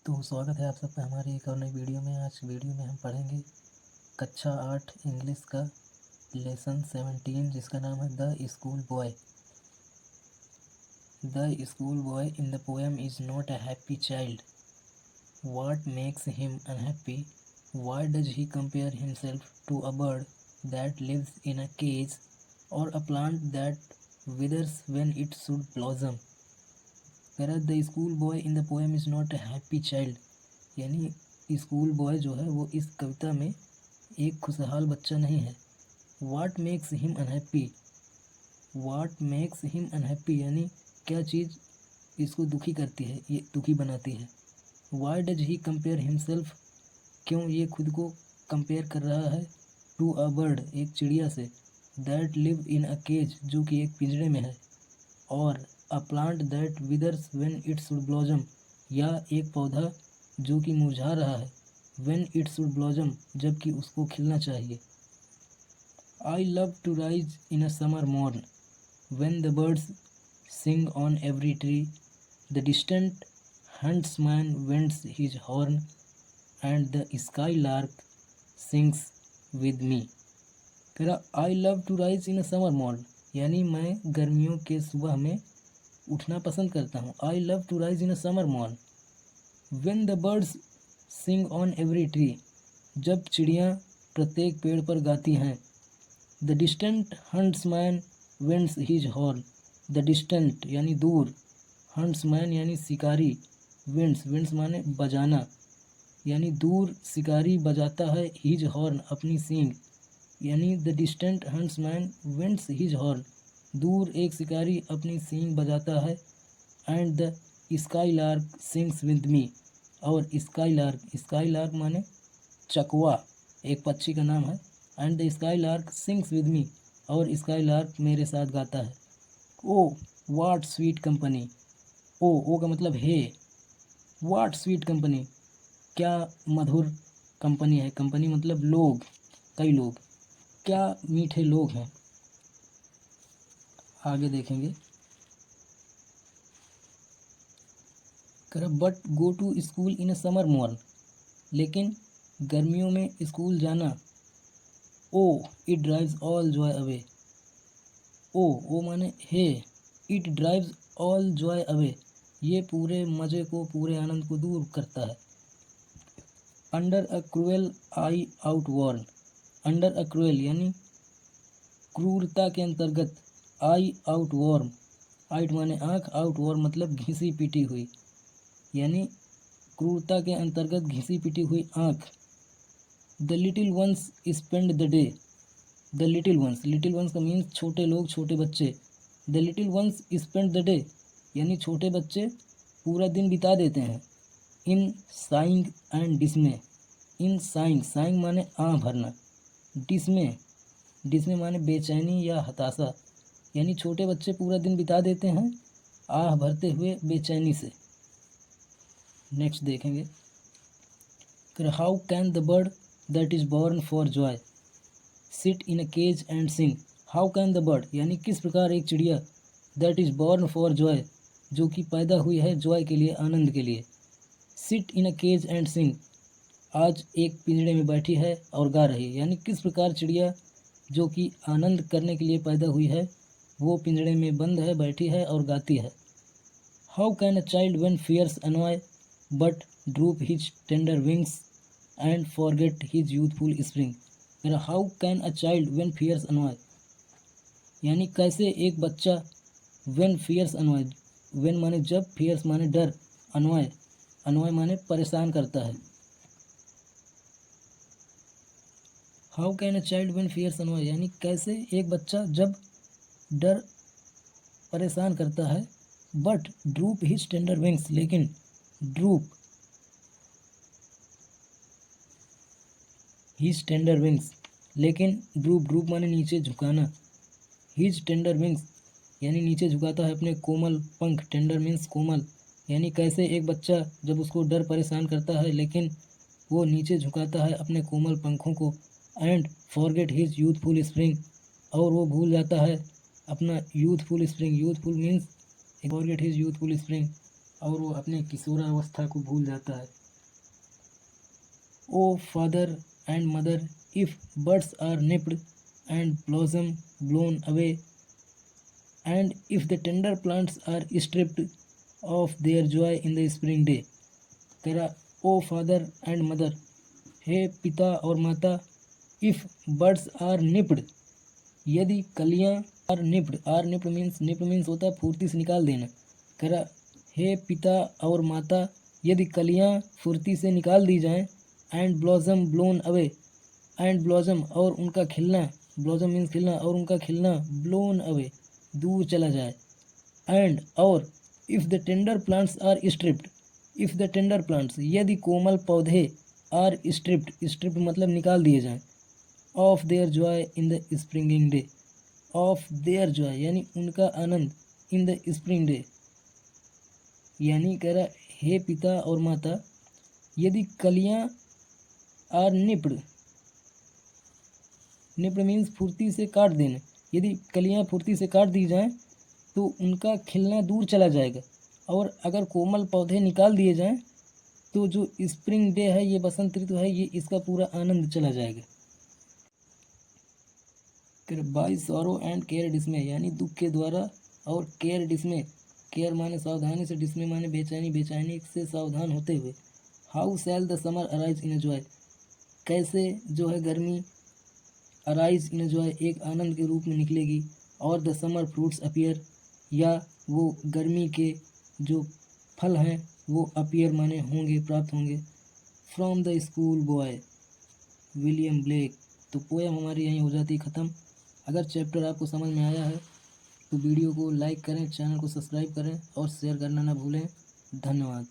तो स्वागत है आप सबका हमारी एक और नई वीडियो में। आज वीडियो में हम पढ़ेंगे कक्षा 8 इंग्लिश का लेसन 17 जिसका नाम है the school boy. The school boy in the poem is not a happy child. What makes him unhappy? Why does he compare himself to a bird that lives in a cage or a plant that withers when it should blossom? Whereas the school boy in the poem is not a happy child, यानी school boy जो है वो इस कविता में एक खुशहाल बच्चा नहीं है। वाट मेक्स हिम अनहैप्पी, वाट मेक्स हिम अनहैप्पी यानी क्या चीज़ इसको दुखी करती है, ये दुखी बनाती है। Why does he compare himself, क्यों ये खुद को कंपेयर कर रहा है, टू अ बर्ड एक चिड़िया से, that live in a cage जो कि एक पिंजरे में है, और a plant that withers when it should blossom या एक पौधा जो कि मुरझा रहा है, व्हेन इट शुड ब्लॉसम जबकि उसको खिलना चाहिए। I love to rise in a summer morn when the birds sing on every tree, the distant huntsman winds his horn and the skylark sings with me। कह रहा I love to rise in a summer morn, यानी मैं गर्मियों के सुबह में उठना पसंद करता हूँ। I love to rise in a summer morn when the birds sing on every tree, जब चिड़ियाँ प्रत्येक पेड़ पर गाती हैं। The distant huntsman winds his horn, the distant यानी दूर, हंट्समैन यानी शिकारी, विंड्स विंड्स माने बजाना, यानी दूर शिकारी बजाता है, हिज हॉर्न अपनी सींग, यानी the distant huntsman winds his horn दूर एक शिकारी अपनी सींग बजाता है। And the sky lark sings with me, और स्काई लार्क, स्काई लार्क माने चकवा, एक पक्षी का नाम है। And the sky lark sings with me, और स्काई लार्क मेरे साथ गाता है। ओ वाट स्वीट कंपनी, ओ का मतलब हे, वाट स्वीट कंपनी क्या मधुर कंपनी है, कंपनी मतलब लोग, कई लोग, क्या मीठे लोग हैं। आगे देखेंगे। But go to school in a summer morn, लेकिन गर्मियों में स्कूल जाना। O it drives all joy away, O माने hey, it drives all joy away ये पूरे मज़े को, पूरे आनंद को दूर करता है। Under a cruel eye outworn, under a cruel यानी क्रूरता के अंतर्गत, आई आउट वॉर्म, आइट माने आँख, आउट वॉर्म मतलब घिसी पिटी हुई, यानी क्रूरता के अंतर्गत घिसी पिटी हुई आँख। The little ones spend the day, the little ones, little ones का मीन्स छोटे लोग, छोटे बच्चे। The little ones spend the day यानी छोटे बच्चे पूरा दिन बिता देते हैं। In sighing and dismay, in sighing, sighing माने आह भरना, डिसमे, डिसमे माने बेचैनी या हताशा, यानी छोटे बच्चे पूरा दिन बिता देते हैं आह भरते हुए बेचैनी से। नेक्स्ट देखेंगे। How can the bird that is born for joy sit in a cage and sing, how can the bird यानी किस प्रकार एक चिड़िया, that is born for joy जो कि पैदा हुई है जॉय के लिए, आनंद के लिए, sit in a cage and sing आज एक पिंजड़े में बैठी है और गा रही है, यानी किस प्रकार चिड़िया जो कि आनंद करने के लिए पैदा हुई है वो पिंजड़े में बंद है, बैठी है और गाती है। How can a child when fears annoy but droop his tender wings and forget his youthful spring, मेरा how can a child when fears annoy यानी कैसे एक बच्चा, व्हेन फियर्स अनॉय, व्हेन माने जब, फियर्स माने डर, अनॉय, अनॉय माने परेशान करता है। How can a child when fears annoy यानी कैसे एक बच्चा जब डर परेशान करता है, but droop his tender wings लेकिन ड्रूप हिज टेंडर विंग्स, लेकिन ड्रूप, ड्रूप माने नीचे झुकाना, हिज टेंडर विंग्स यानी नीचे झुकाता है अपने कोमल पंख, टेंडर मीन्स कोमल, यानी कैसे एक बच्चा जब उसको डर परेशान करता है लेकिन वो नीचे झुकाता है अपने कोमल पंखों को। And forget his youthful spring, और वो भूल जाता है अपना youthful spring, youthful means forget his youthful spring और वो अपने किशोरावस्था को भूल जाता है। O father and mother, if birds are nipped and blossom blown away, and if the tender plants are stripped of their joy in the spring day. कह रहा ओ फादर एंड मदर, हे पिता और माता, इफ बर्ड्स आर निप्ड, यदि कलियां are nipped means होता है फुर्ती से निकाल देना। कह रहा हे पिता और माता, यदि कलियां फुर्ती से निकाल दी जाएं, and blossom blown away, and blossom और उनका खिलना, ब्लॉसम मीन्स खिलना, और उनका खिलना ब्लोन अवे दूर चला जाए, एंड और if the tender plants are stripped, if the tender plants यदि कोमल पौधे आर स्ट्रिप्ड मतलब निकाल दिए जाएं, of their joy in the springing day, of their joy यानी उनका आनंद, इन द स्प्रिंग डे यानी कह रहा हे पिता और माता, यदि कलियां आर निप्ड मीन्स फुर्ती से काट देना, यदि कलियां फुर्ती से काट दी जाएं तो उनका खिलना दूर चला जाएगा, और अगर कोमल पौधे निकाल दिए जाएं तो जो स्प्रिंग डे है, ये बसंत ऋतु है, ये इसका पूरा आनंद चला जाएगा। फिर बाई सॉरो एंड केयर डिस्मे यानी दुख के द्वारा, और केयर डिस्मे, केयर माने सावधानी से, डिस्मे माने बेचैनी, बेचैनी से सावधान होते हुए। How shell the summer arise in joy, कैसे जो है गर्मी अराइज इन जॉय एक आनंद के रूप में निकलेगी, और द समर फ्रूट्स अपीयर, या वो गर्मी के जो फल हैं वो अपीयर माने होंगे, प्राप्त होंगे। From the school boy William Blake. तो पोएम हमारी यहीं हो जाती है ख़त्म। अगर चैप्टर आपको समझ में आया है तो वीडियो को लाइक करें, चैनल को सब्सक्राइब करें और शेयर करना ना भूलें। धन्यवाद।